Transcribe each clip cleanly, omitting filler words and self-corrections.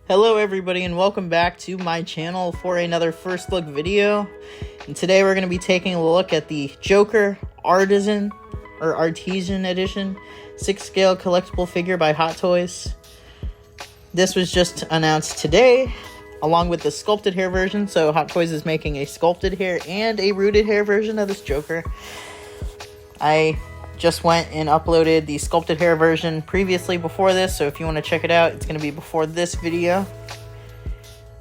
Hello everybody and welcome back to my channel for another first look video. And today we're going to be taking a look at the Joker Artisan Edition 6-scale collectible figure by Hot Toys. This was just announced today along with the sculpted hair version. So Hot Toys is making a sculpted hair and a rooted hair version of this Joker. I just went and uploaded the sculpted hair version previously before this, so if you want to check it out, it's going to be before this video.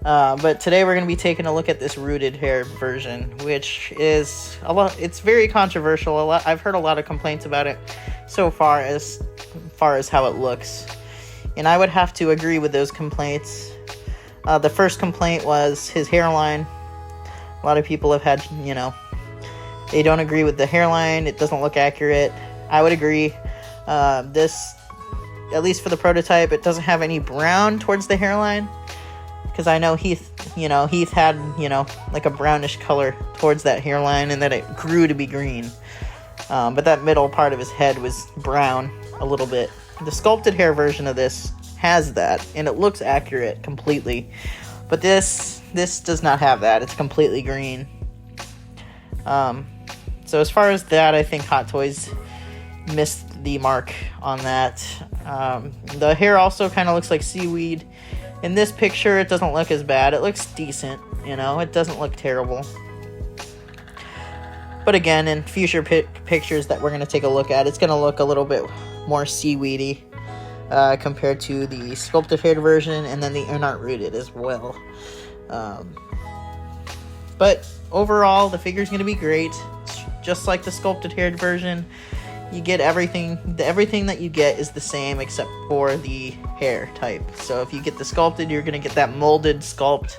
But today we're going to be taking a look at this rooted hair version, which is it's very controversial. I've heard a lot of complaints about it so far as how it looks, and I would have to agree with those complaints. The first complaint was his hairline. A lot of people have had, they don't agree with the hairline. It doesn't look accurate. I would agree. This, at least for the prototype, it doesn't have any brown towards the hairline. Because I know Heath had, like a brownish color towards that hairline, and then it grew to be green. But that middle part of his head was brown a little bit. The sculpted hair version of this has that, and it looks accurate completely. But this does not have that. It's completely green. So as far as that, I think Hot Toys missed the mark on that. The hair also kind of looks like seaweed. In this picture, it doesn't look as bad. It looks decent, it doesn't look terrible. But again, in future pictures that we're going to take a look at, it's going to look a little bit more seaweedy compared to the sculpted hair version, and then the in-art rooted as well. But overall, the figure's going to be great. Just like the sculpted haired version, you get everything that you get is the same except for the hair type. So if you get the sculpted, you're going to get that molded sculpt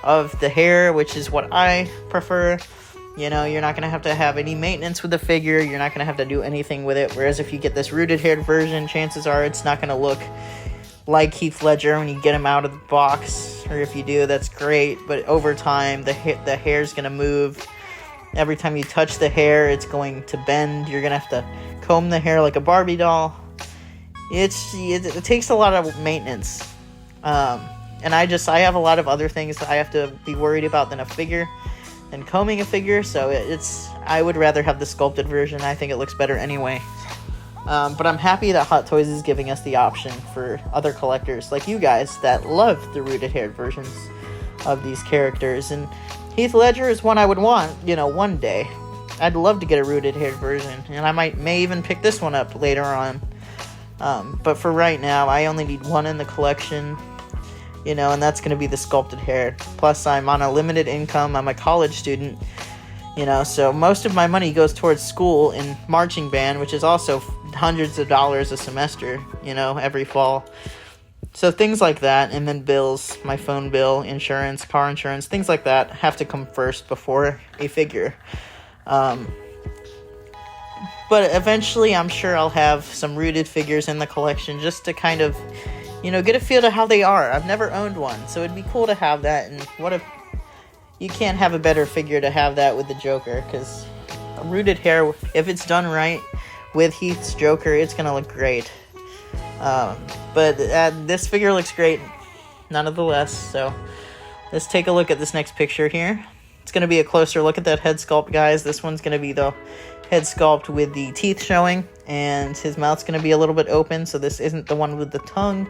of the hair, which is what I prefer. You're not going to have any maintenance with the figure. You're not going to have to do anything with it. Whereas if you get this rooted haired version, chances are it's not going to look like Heath Ledger when you get him out of the box. Or if you do, that's great. But over time, the hair's going to move. Every time you touch the hair, it's going to bend. You're going to have to comb the hair like a Barbie doll. It takes a lot of maintenance. And I have a lot of other things that I have to be worried about than combing a figure. So I would rather have the sculpted version. I think it looks better anyway. But I'm happy that Hot Toys is giving us the option for other collectors like you guys that love the rooted haired versions of these characters. And Heath Ledger is one I would want, one day. I'd love to get a rooted haired version, and I may even pick this one up later on. But for right now, I only need one in the collection, and that's going to be the sculpted hair. Plus, I'm on a limited income. I'm a college student, so most of my money goes towards school and marching band, which is also hundreds of dollars a semester, every fall. So things like that, and then bills, my phone bill, insurance, car insurance, things like that have to come first before a figure. But eventually I'm sure I'll have some rooted figures in the collection just to kind of, get a feel to how they are. I've never owned one, so it'd be cool to have that. And what if you can't have a better figure to have that with the Joker, because a rooted hair, if it's done right with Heath's Joker, it's going to look great. But this figure looks great nonetheless, so let's take a look at this next picture here. It's going to be a closer look at that head sculpt, guys. This one's going to be the head sculpt with the teeth showing, and his mouth's going to be a little bit open, so this isn't the one with the tongue.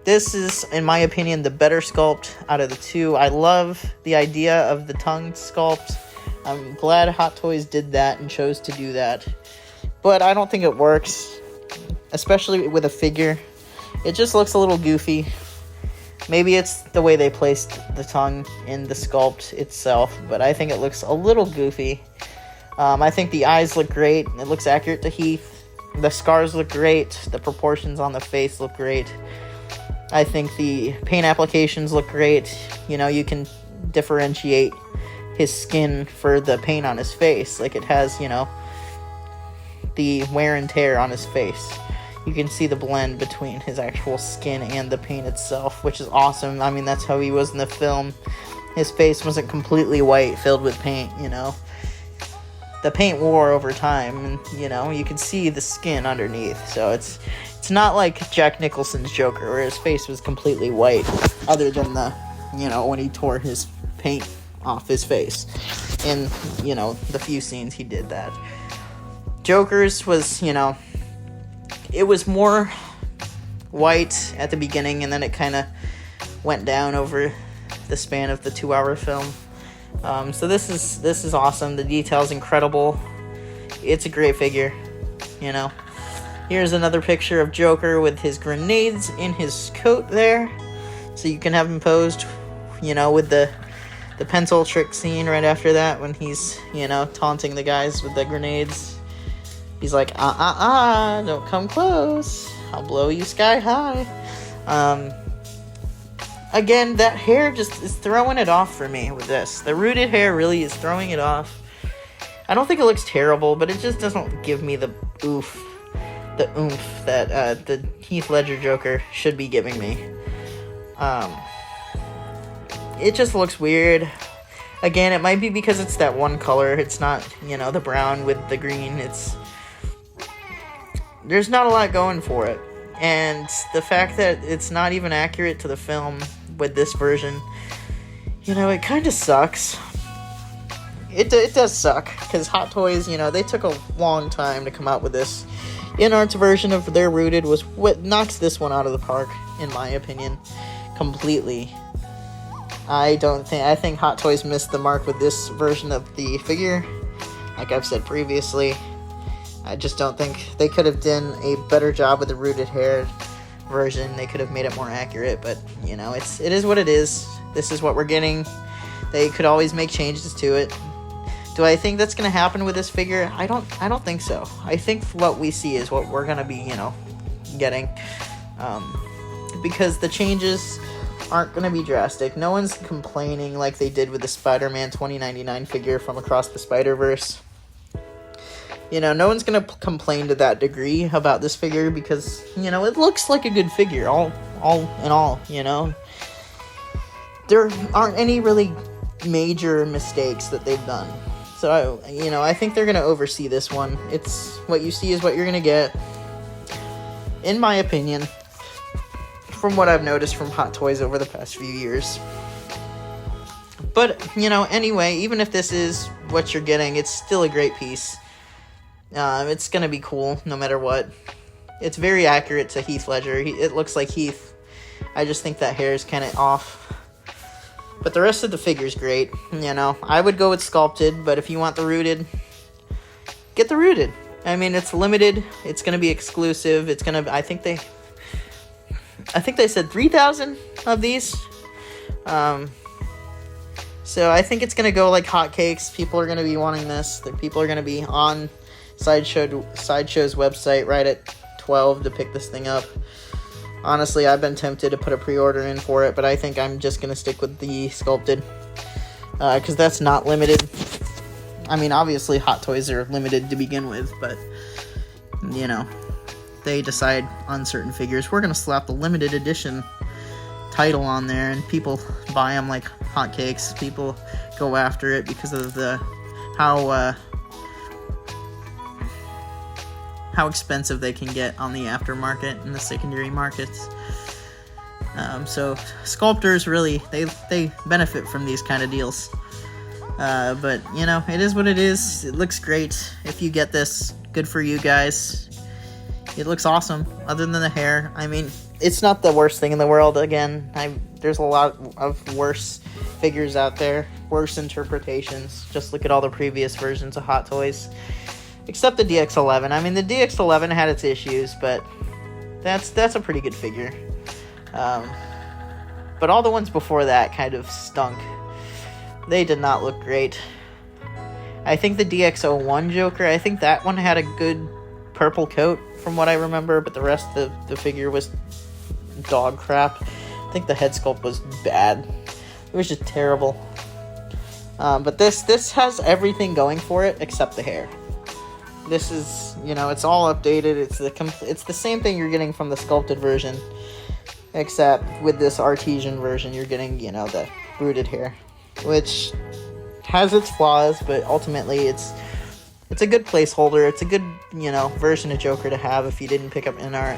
This is, in my opinion, the better sculpt out of the two. I love the idea of the tongue sculpt. I'm glad Hot Toys did that and chose to do that, but I don't think it works. Especially with a figure, it just looks a little goofy. Maybe it's the way they placed the tongue in the sculpt itself, but I think it looks a little goofy. I think the eyes look great. It looks accurate to Heath. The scars look great. The proportions on the face look great. I think the paint applications look great. You can differentiate his skin for the paint on his face. Like it has, the wear and tear on his face. You can see the blend between his actual skin and the paint itself, which is awesome. I mean, that's how he was in the film. His face wasn't completely white, filled with paint, The paint wore over time, and, you can see the skin underneath. So it's It's not like Jack Nicholson's Joker, where his face was completely white, other than the, when he tore his paint off his face. In, the few scenes he did that. Joker's was, it was more white at the beginning, and then it kind of went down over the span of the 2-hour film. So this is awesome. The detail's incredible. It's a great figure, Here's another picture of Joker with his grenades in his coat there. So you can have him posed, with the pencil trick scene right after that, when he's, taunting the guys with the grenades. He's like, don't come close. I'll blow you sky high. Again, that hair just is throwing it off for me with this. The rooted hair really is throwing it off. I don't think it looks terrible, but it just doesn't give me the oomph that the Heath Ledger Joker should be giving me. It just looks weird. Again, it might be because it's that one color. It's not, the brown with the green. There's not a lot going for it. And the fact that it's not even accurate to the film with this version, it kind of sucks. It does suck, because Hot Toys, they took a long time to come out with this. InArt's version of their Rooted was what knocks this one out of the park, in my opinion, completely. I think Hot Toys missed the mark with this version of the figure, like I've said previously. I just don't think they could have done a better job with the rooted hair version. They could have made it more accurate, but, it is what it is. This is what we're getting. They could always make changes to it. Do I think that's going to happen with this figure? I don't think so. I think what we see is what we're going to be, getting. Because the changes aren't going to be drastic. No one's complaining like they did with the Spider-Man 2099 figure from Across the Spider-Verse. No one's going to complain to that degree about this figure because, it looks like a good figure, all in all, There aren't any really major mistakes that they've done. So, I think they're going to oversee this one. It's what you see is what you're going to get, in my opinion, from what I've noticed from Hot Toys over the past few years. But, anyway, even if this is what you're getting, it's still a great piece. It's going to be cool, no matter what. It's very accurate to Heath Ledger. It looks like Heath. I just think that hair is kind of off. But the rest of the figure's great, I would go with sculpted, but if you want the rooted, get the rooted. I mean, it's limited. It's going to be exclusive. It's going to, I think they said 3,000 of these. So I think it's going to go like hotcakes. People are going to be wanting this. People are going to be on Sideshow's website right at 12 to pick this thing up. Honestly, I've been tempted to put a pre-order in for it, but I think I'm just going to stick with the sculpted, because that's not limited. I mean, obviously, Hot Toys are limited to begin with, but, they decide on certain figures. We're going to slap the limited edition title on there, and people buy them like hotcakes. People go after it because of how expensive they can get on the aftermarket and the secondary markets. So sculptors really, they benefit from these kind of deals. But, it is what it is. It looks great. If you get this, good for you guys. It looks awesome, other than the hair. I mean, it's not the worst thing in the world. Again, there's a lot of worse figures out there, worse interpretations. Just look at all the previous versions of Hot Toys. Except the DX11. I mean, the DX11 had its issues, but that's a pretty good figure. But all the ones before that kind of stunk. They did not look great. I think the DX01 Joker, I think that one had a good purple coat, from what I remember, but the rest of the figure was dog crap. I think the head sculpt was bad. It was just terrible. But this has everything going for it except the hair. This is, it's all updated. It's the same thing you're getting from the sculpted version, except with this artesian version, you're getting, the rooted hair, which has its flaws, but ultimately it's a good placeholder. It's a good, version of Joker to have if you didn't pick up InArt.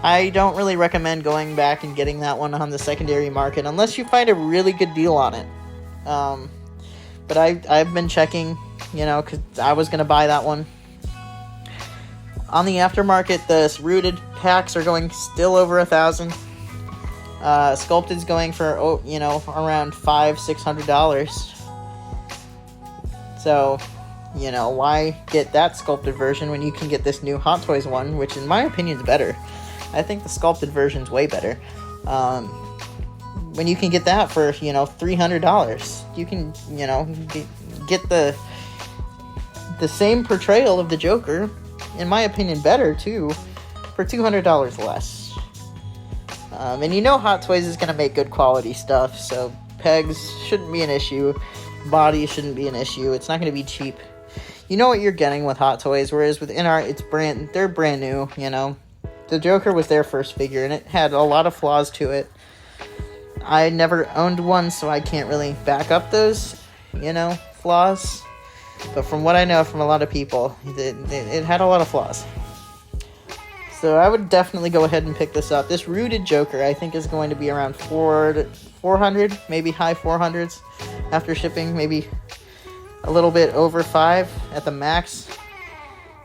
I don't really recommend going back and getting that one on the secondary market unless you find a really good deal on it. But I've been checking, you know, because I was going to buy that one. On the aftermarket, the rooted packs are going still over 1,000. Sculpted's going for, you know, around $500-$600. So, you know, why get that sculpted version when you can get this new Hot Toys one, which in my opinion is better. I think the sculpted version's way better. When you can get that for, you know, $300, you can, you know, get the same portrayal of the Joker, in my opinion better too, for $200 less. And you know Hot Toys is going to make good quality stuff, so pegs shouldn't be an issue, body shouldn't be an issue, it's not going to be cheap. You know what you're getting with Hot Toys, whereas with InArt, they're brand new, you know. The Joker was their first figure, and it had a lot of flaws to it. I never owned one, so I can't really back up those, you know, flaws. But from what I know from a lot of people, it had a lot of flaws. So I would definitely go ahead and pick this up. This rooted Joker, I think, is going to be around 400, maybe high 400s after shipping, maybe a little bit over 5 at the max.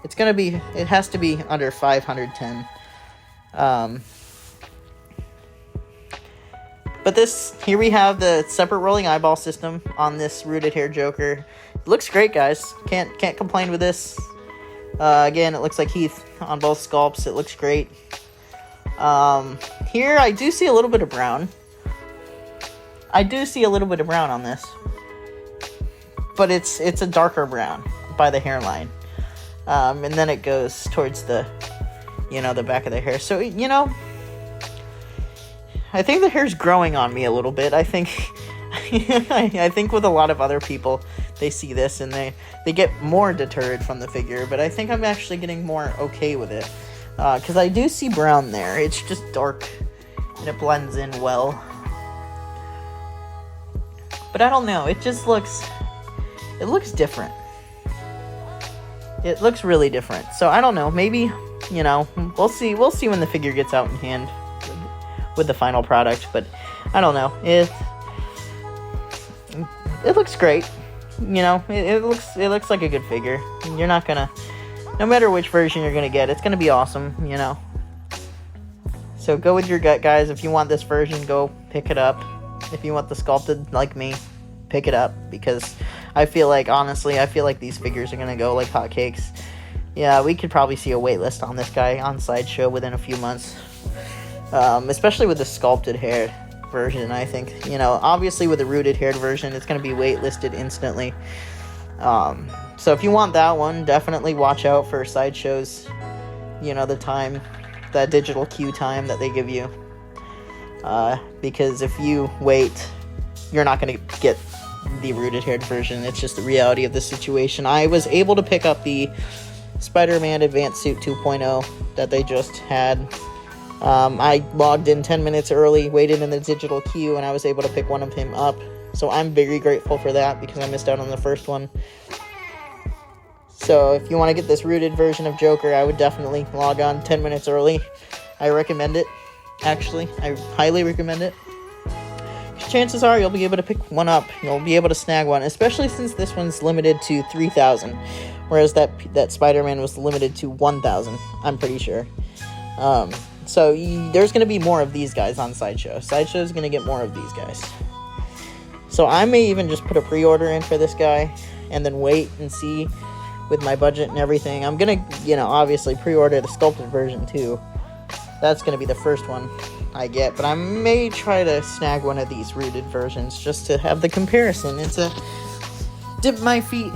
It has to be under 510. But here we have the separate rolling eyeball system on this rooted hair Joker. It looks great, guys. Can't complain with this. Again, it looks like Heath on both sculpts. It looks great. Here I do see a little bit of brown. I do see a little bit of brown on this, but it's a darker brown by the hairline. And then it goes towards the, you know, the back of the hair. So, you know, I think the hair's growing on me a little bit. I think I think with a lot of other people, they see this and they get more deterred from the figure, but I think I'm actually getting more okay with it. Because I do see brown there. It's just dark and it blends in well. But I don't know, it looks different. It looks really different. So I don't know, maybe, you know, we'll see when the figure gets out in hand with the final product, but I don't know. It looks great. You know, it looks like a good figure. You're not gonna, no matter which version you're gonna get, it's gonna be awesome, you know. So go with your gut, guys. If you want this version, go pick it up. If you want the sculpted like me, pick it up, because I feel like, honestly, these figures are gonna go like hotcakes. Yeah, we could probably see a wait list on this guy on Sideshow within a few months. Especially with the sculpted hair version, I think. You know, obviously with the rooted haired version, it's going to be waitlisted instantly. So if you want that one, definitely watch out for Sideshow's, you know, that digital queue time that they give you. Because if you wait, you're not going to get the rooted haired version. It's just the reality of the situation. I was able to pick up the Spider-Man Advanced Suit 2.0 that they just had. I logged in 10 minutes early, waited in the digital queue, and I was able to pick one of him up. So I'm very grateful for that, because I missed out on the first one. So if you want to get this rooted version of Joker, I would definitely log on 10 minutes early. I recommend it. Actually, I highly recommend it. Chances are you'll be able to pick one up. You'll be able to snag one, especially since this one's limited to 3,000, whereas that Spider-Man was limited to 1,000, I'm pretty sure. So there's going to be more of these guys on Sideshow. Sideshow's going to get more of these guys. So I may even just put a pre-order in for this guy and then wait and see with my budget and everything. I'm going to, you know, obviously pre-order the sculpted version too. That's going to be the first one I get. But I may try to snag one of these rooted versions just to have the comparison and to dip my feet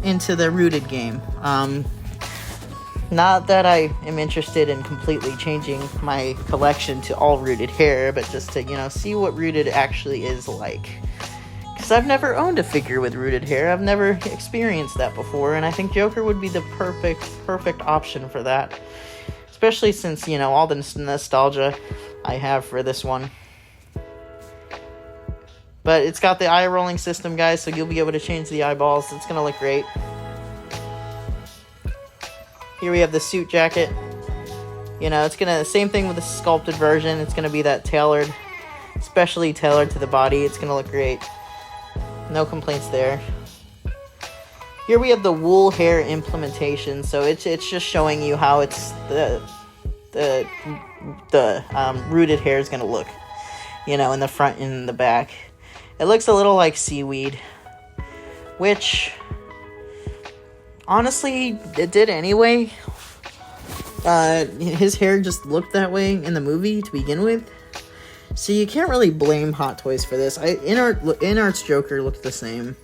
into the rooted game. Not that I am interested in completely changing my collection to all rooted hair, but just to, you know, see what rooted actually is like. Because I've never owned a figure with rooted hair. I've never experienced that before, and I think Joker would be the perfect option for that. Especially since, you know, all the nostalgia I have for this one. But it's got the eye rolling system, guys, so you'll be able to change the eyeballs. It's going to look great. Here we have the suit jacket. You know, it's gonna, same thing with the sculpted version. It's gonna be that tailored, specially tailored to the body. It's gonna look great. No complaints there. Here we have the wool hair implementation. So it's just showing you how it's the rooted hair is gonna look. You know, in the front and in the back. It looks a little like seaweed, which honestly it did anyway. His hair just looked that way in the movie to begin with, so you can't really blame Hot Toys for this. InArt's Joker looked the same.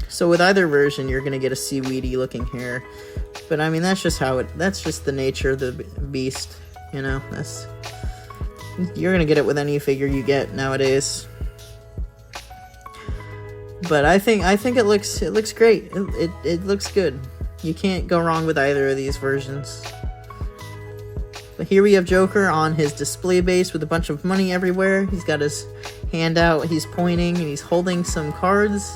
So with either version, you're gonna get a seaweedy looking hair, but I mean that's just the nature of the beast. You know, you're gonna get it with any figure you get nowadays. But I think it looks great. It looks good. You can't go wrong with either of these versions. But here we have Joker on his display base with a bunch of money everywhere. He's got his hand out, he's pointing, and he's holding some cards.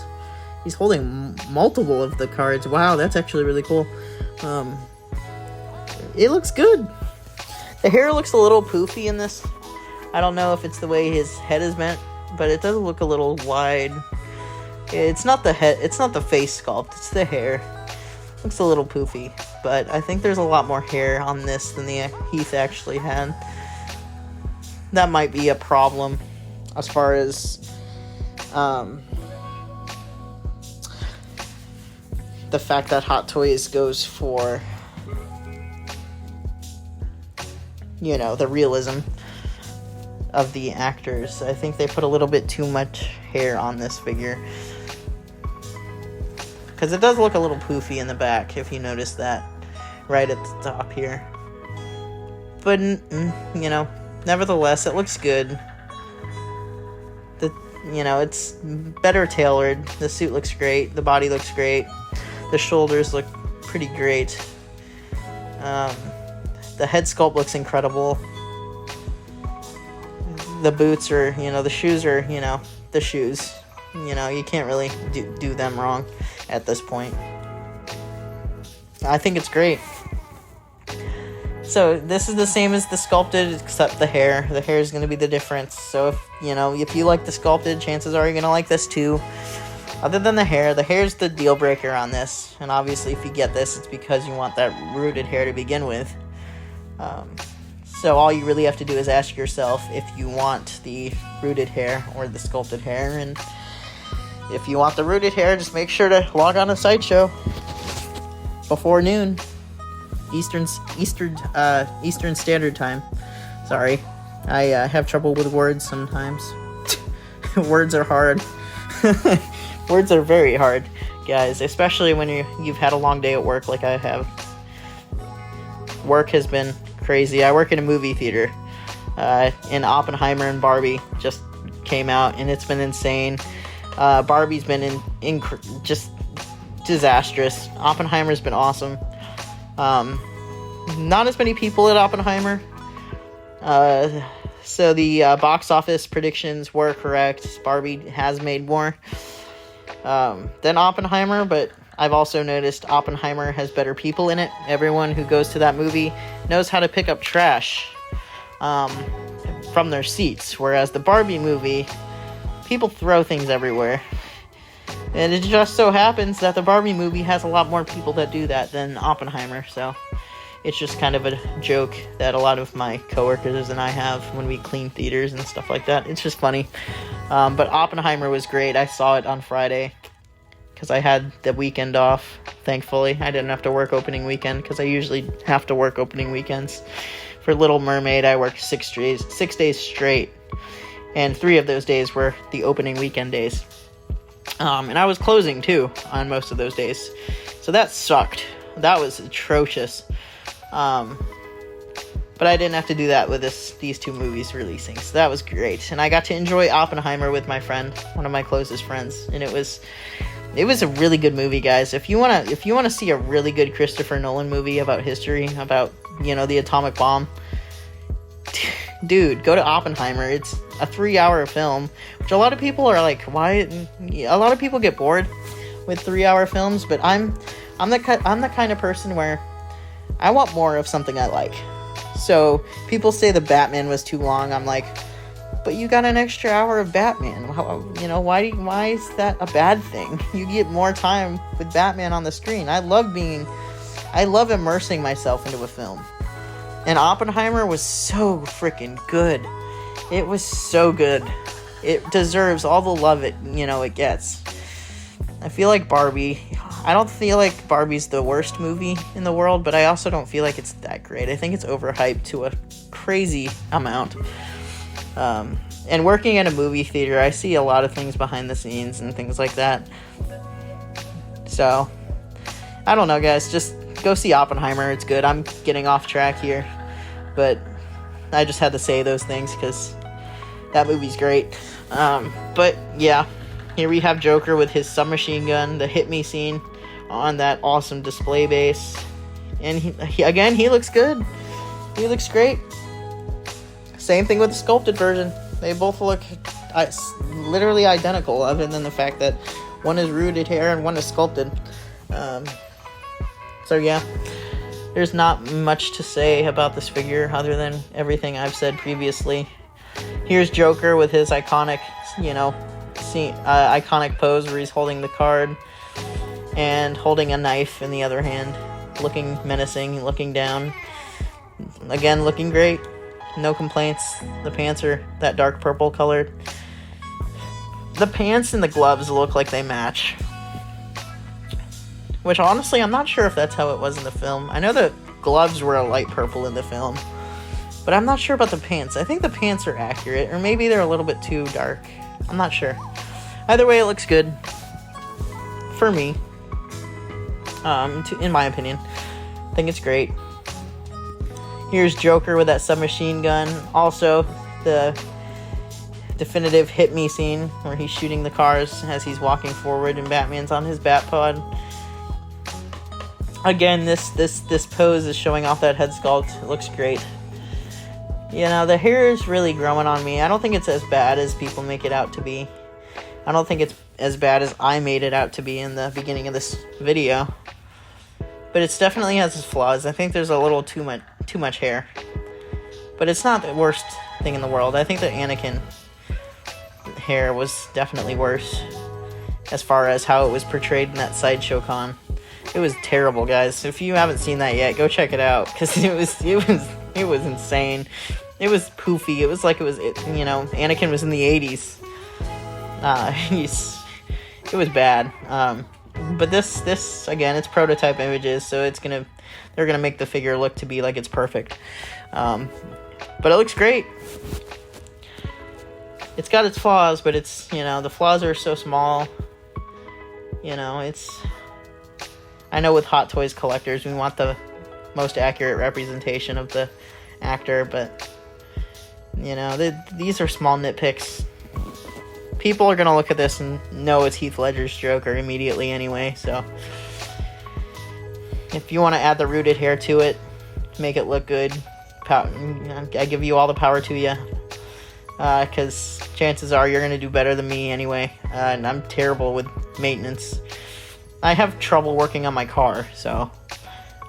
He's holding multiple of the cards. Wow, that's actually really cool. It looks good. The hair looks a little poofy in this. I don't know if it's the way his head is meant, but it does look a little wide. It's not the head, it's not the face sculpt, it's the hair. Looks a little poofy, but I think there's a lot more hair on this than the Heath actually had. That might be a problem as far as the fact that Hot Toys goes for, you know, the realism of the actors. I think they put a little bit too much hair on this figure. Because it does look a little poofy in the back, if you notice that, right at the top here. But, you know, nevertheless, it looks good. You know, it's better tailored. The suit looks great. The body looks great. The shoulders look pretty great. The head sculpt looks incredible. The boots are, you know, the shoes are, you know, the shoes. You know, you can't really do them wrong at this point. I think it's great. So this is the same as the sculpted, except the hair. The hair is going to be the difference. So if you like the sculpted, chances are you're going to like this too. Other than the hair's the deal breaker on this. And obviously if you get this, it's because you want that rooted hair to begin with. So all you really have to do is ask yourself if you want the rooted hair or the sculpted hair. And if you want the rooted hair, just make sure to log on to Sideshow before noon, Eastern Standard Time. Sorry, I have trouble with words sometimes. Words are hard. Words are very hard, guys, especially when you've had a long day at work like I have. Work has been crazy. I work in a movie theater, and Oppenheimer and Barbie just came out, and it's been insane. Barbie's been just disastrous. Oppenheimer's been awesome. Not as many people at Oppenheimer. So the box office predictions were correct. Barbie has made more than Oppenheimer, but I've also noticed Oppenheimer has better people in it. Everyone who goes to that movie knows how to pick up trash from their seats, whereas the Barbie movie, people throw things everywhere. And it just so happens that the Barbie movie has a lot more people that do that than Oppenheimer, so it's just kind of a joke that a lot of my coworkers and I have when we clean theaters and stuff like that. It's just funny. But Oppenheimer was great. I saw it on Friday because I had the weekend off, thankfully. I didn't have to work opening weekend because I usually have to work opening weekends. For Little Mermaid, I worked 6 days straight, and 3 of those days were the opening weekend days. And I was closing too on most of those days, so that sucked. That was atrocious. But I didn't have to do that with these 2 movies releasing, so that was great. And I got to enjoy Oppenheimer with my friend, one of my closest friends, and it was a really good movie, guys. If you wanna see a really good Christopher Nolan movie about history, about the atomic bomb, dude, go to Oppenheimer. It's a 3-hour film, which a lot of people are like, why? A lot of people get bored with 3-hour films, but I'm the kind of person where I want more of something I like. So people say the Batman was too long. I'm like, but you got an extra hour of Batman. You know, why is that a bad thing? You get more time with Batman on the screen. I love immersing myself into a film. And Oppenheimer was so freaking good. It was so good. It deserves all the love it gets. I feel like Barbie. I don't feel like Barbie's the worst movie in the world, but I also don't feel like it's that great. I think it's overhyped to a crazy amount. And working at a movie theater, I see a lot of things behind the scenes and things like that. So, I don't know, guys. Just go see Oppenheimer. It's good. I'm getting off track here. But I just had to say those things because that movie's great. But, yeah. Here we have Joker with his submachine gun, the hit me scene on that awesome display base. And he looks good. He looks great. Same thing with the sculpted version. They both look literally identical, other than the fact that one is rooted hair and one is sculpted. So yeah, there's not much to say about this figure other than everything I've said previously. Here's Joker with his iconic, iconic pose where he's holding the card and holding a knife in the other hand, looking menacing, looking down. Again, looking great. No complaints. The pants are that dark purple colored. The pants and the gloves look like they match. Which, honestly, I'm not sure if that's how it was in the film. I know the gloves were a light purple in the film. But I'm not sure about the pants. I think the pants are accurate. Or maybe they're a little bit too dark. I'm not sure. Either way, it looks good. For me. In my opinion. I think it's great. Here's Joker with that submachine gun. Also, the definitive hit me scene where he's shooting the cars as he's walking forward and Batman's on his Batpod. Again, this pose is showing off that head sculpt. It looks great. You know, the hair is really growing on me. I don't think it's as bad as people make it out to be. I don't think it's as bad as I made it out to be in the beginning of this video. But it definitely has its flaws. I think there's a little too much hair. But it's not the worst thing in the world. I think the Anakin hair was definitely worse as far as how it was portrayed in that Sideshow Con. It was terrible, guys. If you haven't seen that yet, go check it out because it was insane. It was poofy. It was like Anakin was in the 80s. It was bad. But this again, it's prototype images, so they're gonna make the figure look to be like it's perfect. But it looks great. It's got its flaws, but the flaws are so small. I know with Hot Toys collectors, we want the most accurate representation of the actor, but these are small nitpicks. People are gonna look at this and know it's Heath Ledger's Joker immediately anyway, so if you want to add the rooted hair to it, make it look good, I give you all the power to you, because chances are you're gonna do better than me anyway, and I'm terrible with maintenance. I have trouble working on my car, so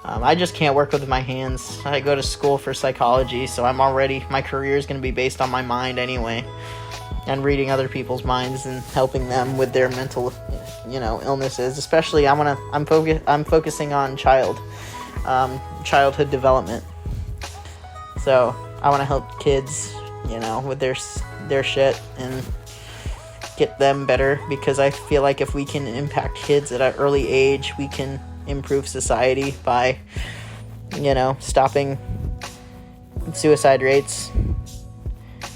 I just can't work with my hands. I go to school for psychology, so my career is going to be based on my mind anyway, and reading other people's minds and helping them with their mental, illnesses. Especially, I'm focusing on childhood development. So I want to help kids, with their shit and get them better, because I feel like if we can impact kids at an early age, we can improve society by, stopping suicide rates.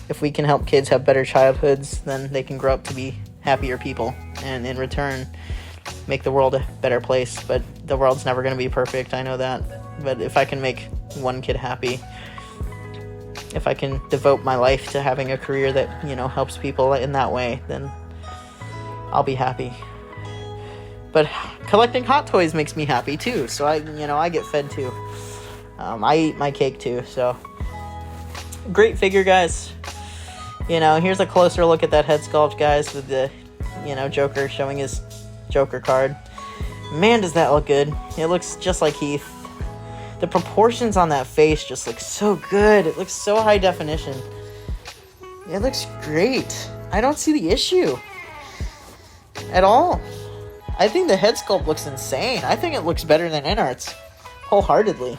If we can help kids have better childhoods, then they can grow up to be happier people, and in return, make the world a better place. But the world's never going to be perfect, I know that. But if I can make one kid happy, if I can devote my life to having a career that, helps people in that way, then I'll be happy. But collecting Hot Toys makes me happy too, so I get fed too. I eat my cake too, so great figure, guys. Here's a closer look at that head sculpt, guys, with the, Joker showing his Joker card. Man, does that look good. It looks just like Heath. the proportions on that face just look so good. It looks so high definition. It looks great. I don't see the issue at all. I think the head sculpt looks insane. I think it looks better than InArt's, wholeheartedly.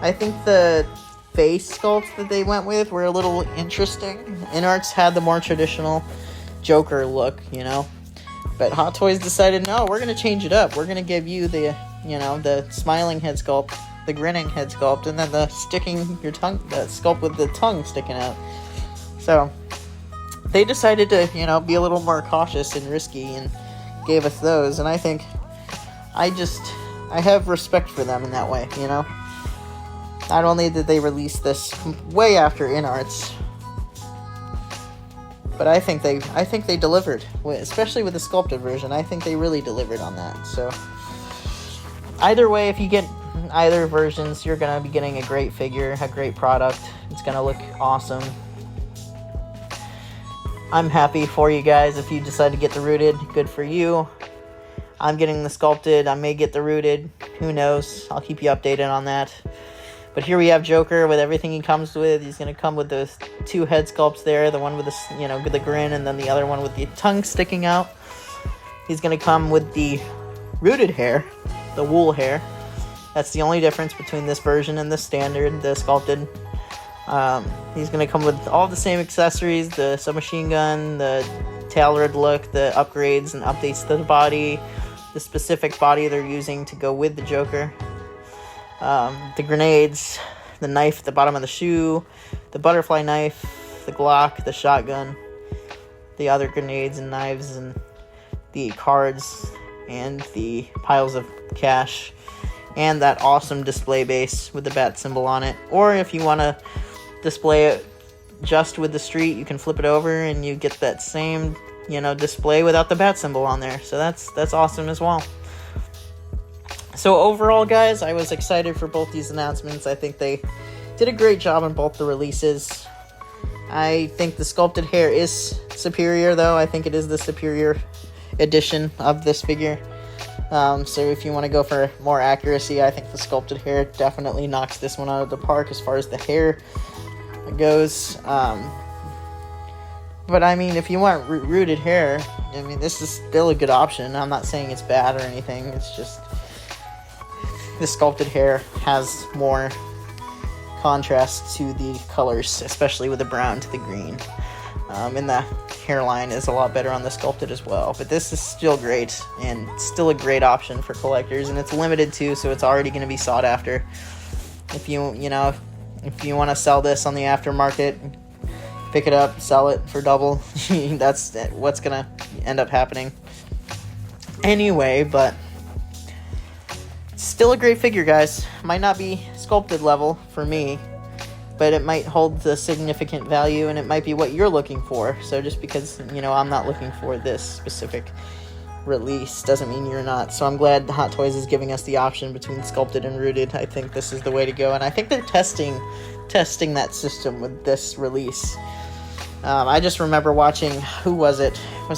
I think the face sculpts that they went with were a little interesting. InArt's had the more traditional Joker look, you know. But Hot Toys decided, no, we're going to change it up. We're going to give you the, you know, the smiling head sculpt, the grinning head sculpt, and then the sticking your tongue, the sculpt with the tongue sticking out. So they decided to, you know, be a little more cautious and risky and gave us those. And I think I have respect for them in that way, you know. Not only did they release this way after InArt's, but I think they delivered, especially with the sculpted version. I think they really delivered on that. So either way, if you get either versions, you're gonna be getting a great figure, a great product. It's gonna look awesome. I'm happy for you guys. If you decide to get the rooted, good for you. I'm getting the sculpted. I may get the rooted. Who knows? I'll keep you updated on that. But here we have Joker with everything he comes with. He's going to come with those two head sculpts there. The one with the, you know, with the grin, and then the other one with the tongue sticking out. He's going to come with the rooted hair, the wool hair. That's the only difference between this version and the standard, the sculpted. He's going to come with all the same accessories, the submachine gun, the tailored look, the upgrades and updates to the body, the specific body they're using to go with the Joker. The grenades, the knife at the bottom of the shoe, the butterfly knife, the Glock, the shotgun, the other grenades and knives, and the cards, and the piles of cash, and that awesome display base with the bat symbol on it. Or if you want to display it just with the street, you can flip it over and you get that same, you know, display without the bat symbol on there. So that's awesome as well. So overall, guys, I was excited for both these announcements. I think they did a great job on both the releases. I think the sculpted hair is superior, though. I think it is the superior edition of this figure. So if you want to go for more accuracy, I think the sculpted hair definitely knocks this one out of the park as far as the hair goes. But I mean, if you want rooted hair, I mean, this is still a good option. I'm not saying it's bad or anything. It's just the sculpted hair has more contrast to the colors, especially with the brown to the green. And the hairline is a lot better on the sculpted as well. But this is still great, and still a great option for collectors. And it's limited too, so it's already going to be sought after. If you want to sell this on the aftermarket, pick it up, sell it for double. That's what's going to end up happening anyway. But still a great figure, guys. Might not be sculpted level for me, but it might hold the significant value, and it might be what you're looking for. So just because, you know, I'm not looking for this specific release doesn't mean you're not. So I'm glad Hot Toys is giving us the option between sculpted and rooted. I think this is the way to go, and I think they're testing that system with this release. I just remember watching, who was it? I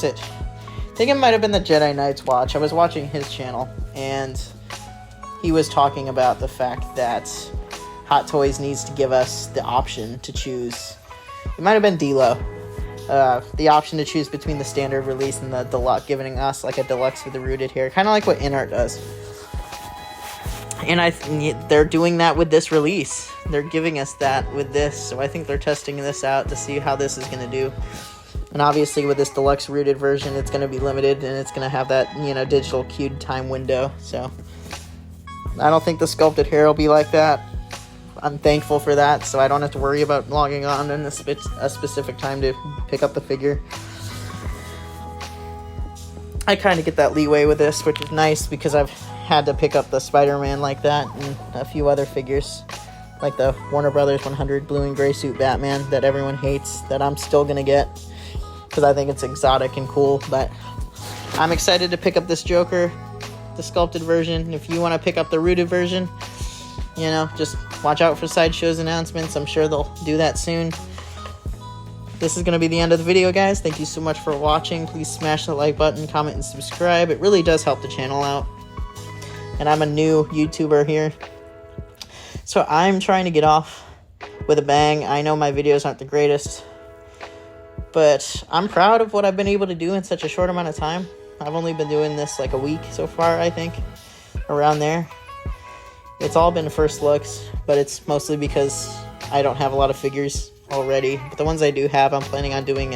think it might have been the Jedi Knights Watch. I was watching his channel, and he was talking about the fact that Hot Toys needs to give us the option to choose. It might have been D-Lo. The option to choose between the standard release and the deluxe, giving us like a deluxe with the rooted hair, kind of like what InArt does. And they're doing that with this release. They're giving us that with this, so I think they're testing this out to see how this is going to do. And obviously with this deluxe rooted version, it's going to be limited, and it's going to have that, you know, digital cued time window. So I don't think the sculpted hair will be like that. I'm thankful for that, so I don't have to worry about logging on in a specific time to pick up the figure. I kind of get that leeway with this, which is nice, because I've had to pick up the Spider-Man like that, and a few other figures, like the Warner Brothers 100 blue and gray suit Batman that everyone hates, that I'm still going to get, because I think it's exotic and cool. But I'm excited to pick up this Joker, the sculpted version. If you want to pick up the rooted version, you know, just watch out for Sideshow's announcements. I'm sure they'll do that soon. This is going to be the end of the video, guys. Thank you so much for watching. Please smash the like button, comment, and subscribe. It really does help the channel out. and I'm a new YouTuber here. So I'm trying to get off with a bang. I know my videos aren't the greatest, but I'm proud of what I've been able to do in such a short amount of time. I've only been doing this like a week so far, I think, around there. It's all been first looks, but it's mostly because I don't have a lot of figures already. But the ones I do have, I'm planning on doing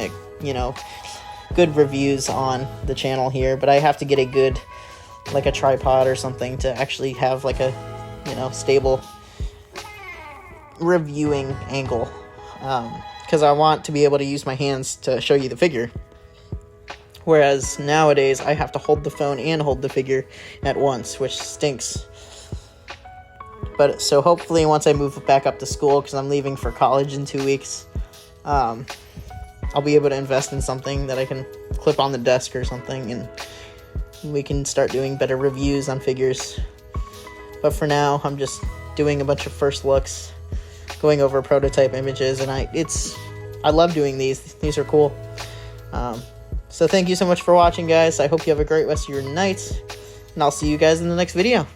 good reviews on the channel here. But I have to get a good, like a tripod or something to actually have like a, stable reviewing angle. Because I want to be able to use my hands to show you the figure. Whereas nowadays, I have to hold the phone and hold the figure at once, which stinks. But so hopefully once I move back up to school, because I'm leaving for college in 2 weeks, I'll be able to invest in something that I can clip on the desk or something, and we can start doing better reviews on figures. But for now, I'm just doing a bunch of first looks, going over prototype images, and I love doing these. These are cool. So thank you so much for watching, guys. I hope you have a great rest of your night, and I'll see you guys in the next video.